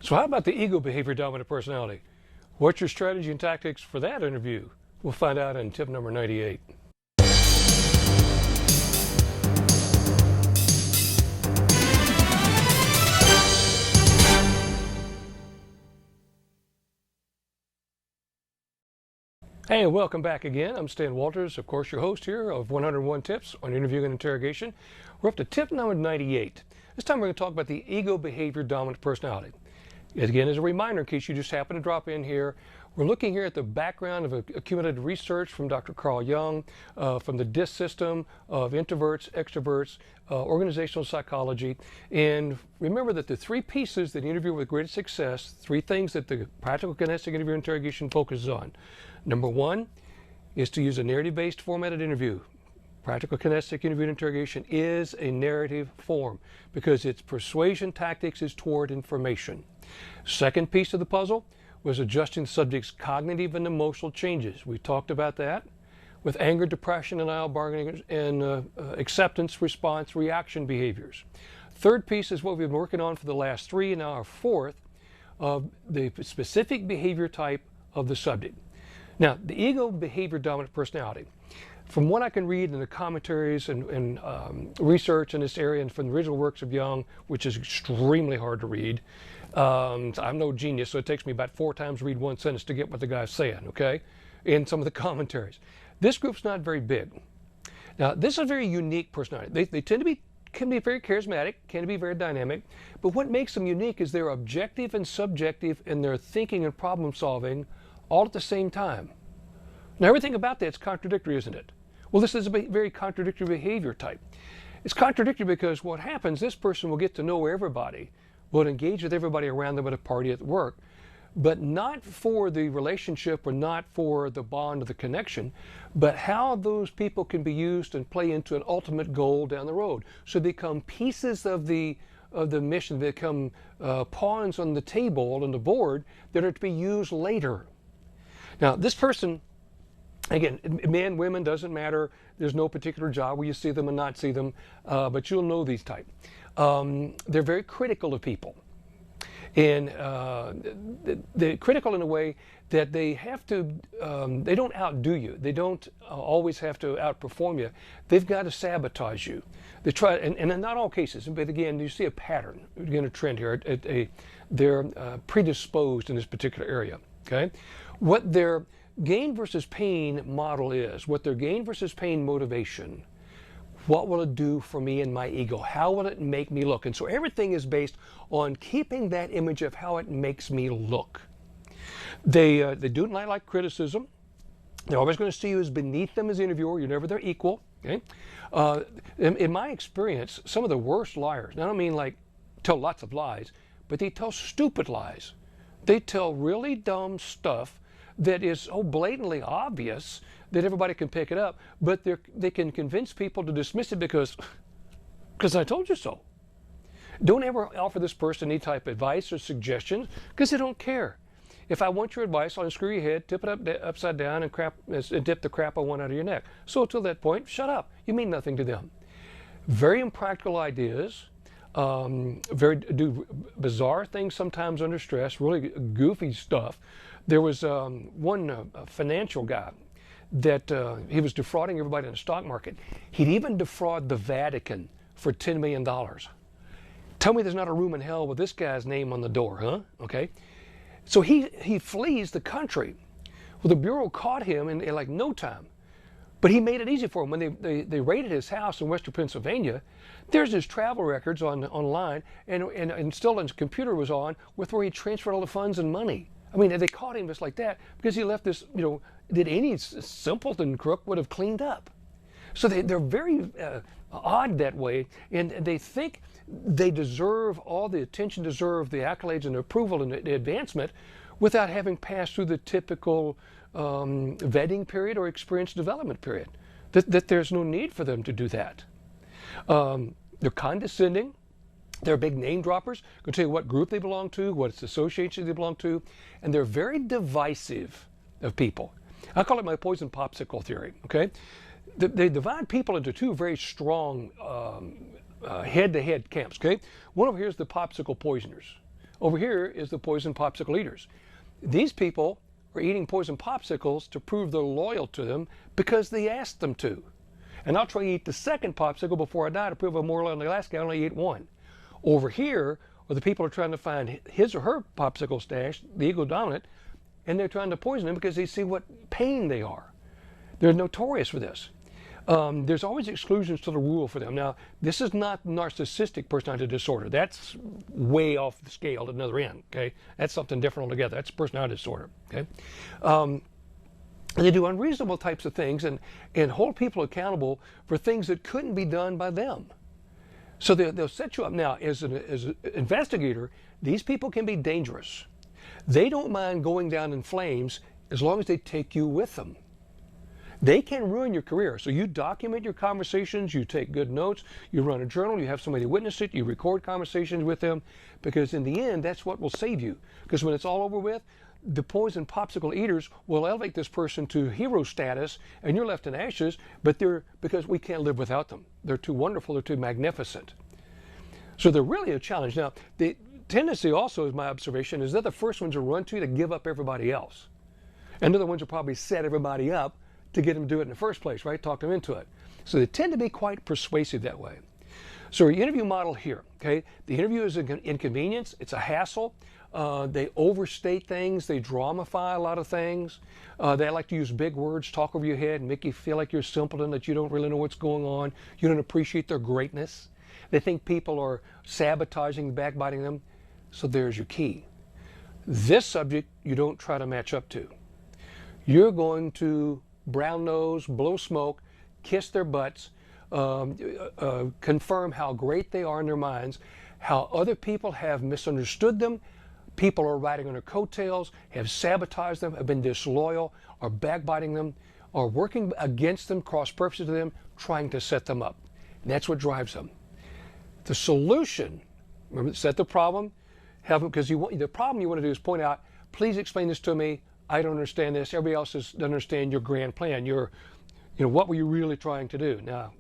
So how about the ego behavior dominant personality? What's your strategy and tactics for that interview? We'll find out in tip number 98. Hey, welcome back again. I'm Stan Walters, of course, your host here of 101 Tips on Interviewing and Interrogation. We're up to tip number 98. This time we're going to talk about the ego behavior dominant personality. Again, as a reminder, in case you just happen to drop in here, we're looking here at the background of accumulated research from Dr. Carl Jung, from the DISC system of introverts, extroverts, organizational psychology. And remember that the three pieces that interview with greatest success, three things that the practical kinetic interview interrogation focuses on. Number one is to use a narrative-based formatted interview. Practical kinetic interview and interrogation is a narrative form because its persuasion tactics is toward information. Second piece of the puzzle was adjusting the subject's cognitive and emotional changes. We talked about that with anger, depression, denial, bargaining, and acceptance, response, reaction behaviors. Third piece is what we've been working on for the last three, and now our fourth, of the specific behavior type of the subject. Now, the ego behavior dominant personality, from what I can read in the commentaries and research in this area and from the original works of Jung, which is extremely hard to read, I'm no genius, so it takes me about 4 times to read one sentence to get what the guy's saying, okay? In some of the commentaries. This group's not very big. Now, this is a very unique personality. They tend to be, can be very charismatic, can be very dynamic, but what makes them unique is they're objective and subjective in their thinking and problem solving all at the same time. Now, everything about that's contradictory, isn't it? Well, this is a very contradictory behavior type. It's contradictory because what happens, this person will get to know everybody, will engage with everybody around them at a party at work, but not for the relationship or not for the bond of the connection, but how those people can be used and play into an ultimate goal down the road. So they become pieces of the mission, they become pawns on the table, on the board, that are to be used later. Now, this person, again, men, women, doesn't matter. There's no particular job where you see them and not see them, but you'll know these type. They're very critical of people. And they're critical in a way that they have to, they don't outdo you. They don't always have to outperform you. They've got to sabotage you. They try, and in not all cases, but again, you see a pattern, again, a trend here. They're predisposed in this particular area, okay? What their gain versus pain model is, what their gain versus pain motivation, what will it do for me and my ego? How will it make me look? And so everything is based on keeping that image of how it makes me look. They do not like criticism. They're always going to see you as beneath them as interviewer. You're never their equal. Okay? In my experience, some of the worst liars, and I don't mean like tell lots of lies, but they tell stupid lies. They tell really dumb stuff that is so blatantly obvious that everybody can pick it up, but they can convince people to dismiss it because I told you so. Don't ever offer this person any type of advice or suggestions because they don't care. If I want your advice, I'll unscrew your head, tip it upside down, and dip the crap I want out of your neck. So until that point, shut up. You mean nothing to them. Very impractical ideas. Do bizarre things sometimes under stress, really goofy stuff. There was one financial guy that he was defrauding everybody in the stock market. He'd even defraud the Vatican for $10 million. Tell me there's not a room in hell with this guy's name on the door, huh? Okay. So he flees the country. Well, the Bureau caught him in like no time. But he made it easy for him. When they raided his house in Western Pennsylvania, there's his travel records online, and still his computer was on with where he transferred all the funds and money. I mean, they caught him just like that because he left this, that any simpleton crook would have cleaned up. So they're very odd that way, and they think they deserve all the attention, deserve the accolades and the approval and the advancement without having passed through the typical vetting period or experience development period. That there's no need for them to do that. They're condescending. They're big name droppers. Going to tell you what group they belong to, what association they belong to, and they're very divisive of people. I call it my poison popsicle theory. Okay, they divide people into two very strong head-to-head camps. Okay, one over here is the popsicle poisoners. Over here is the poison popsicle eaters. These people are eating poison popsicles to prove they're loyal to them because they asked them to. And I'll try to eat the second popsicle before I die to prove I'm more loyal than the last guy. I only ate one. Over here are the people who are trying to find his or her popsicle stash, the ego dominant, and they're trying to poison him because they see what pain they are. They're notorious for this. There's always exclusions to the rule for them. Now, this is not narcissistic personality disorder. That's way off the scale at another end, okay? That's something different altogether. That's personality disorder, okay? They do unreasonable types of things and hold people accountable for things that couldn't be done by them. So they'll set you up. Now, as an investigator, these people can be dangerous. They don't mind going down in flames as long as they take you with them. They can ruin your career. So you document your conversations, you take good notes, you run a journal, you have somebody witness it, you record conversations with them, because in the end, that's what will save you. Because when it's all over with, the poison popsicle eaters will elevate this person to hero status, and you're left in ashes, but because we can't live without them. They're too wonderful, they're too magnificent. So they're really a challenge. Now, the tendency also, is my observation, is they're the first ones to run to give up everybody else. And they're the ones who probably set everybody up to get them to do it in the first place, right? Talk them into it. So they tend to be quite persuasive that way. So our interview model here, okay? The interview is an inconvenience. It's a hassle. They overstate things. They dramify a lot of things. They like to use big words, talk over your head, and make you feel like you're simpleton, that you don't really know what's going on. You don't appreciate their greatness. They think people are sabotaging, backbiting them. So there's your key. This subject you don't try to match up to. You're going to brown nose, blow smoke, kiss their butts, confirm how great they are in their minds, how other people have misunderstood them, people are riding on their coattails, have sabotaged them, have been disloyal, are backbiting them, are working against them, cross purposes to them, trying to set them up. And that's what drives them. The solution, remember, set the problem, have them, because the problem you want to do is point out, please explain this to me. I don't understand this. Everybody else doesn't understand your grand plan. What were you really trying to do? Now,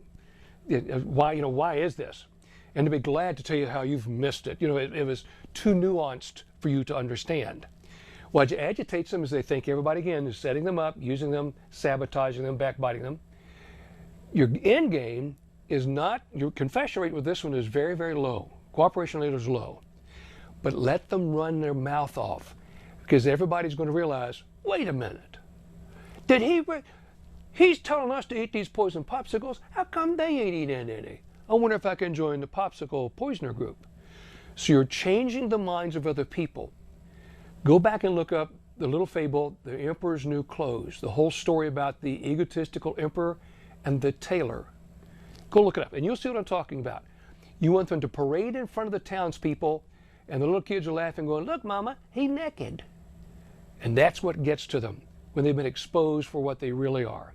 why is this? And to be glad to tell you how you've missed it. It was too nuanced for you to understand. What agitates them is they think everybody, again, is setting them up, using them, sabotaging them, backbiting them. Your end game is not, your confession rate with this one is very, very low. Cooperation rate is low. But let them run their mouth off. Because everybody's going to realize, wait a minute, he's telling us to eat these poison popsicles, how come they ain't eating any? I wonder if I can join the popsicle poisoner group. So you're changing the minds of other people. Go back and look up the little fable, The Emperor's New Clothes, the whole story about the egotistical emperor and the tailor. Go look it up and you'll see what I'm talking about. You want them to parade in front of the townspeople and the little kids are laughing going, look mama, he's naked. And that's what gets to them when they've been exposed for what they really are.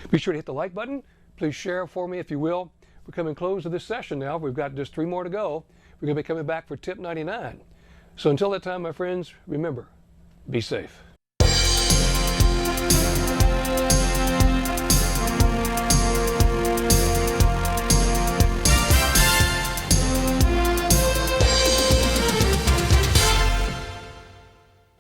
Be sure to hit the like button. Please share it for me if you will. We're coming close to this session now. We've got just 3 more to go. We're going to be coming back for tip 99. So until that time, my friends, remember, be safe.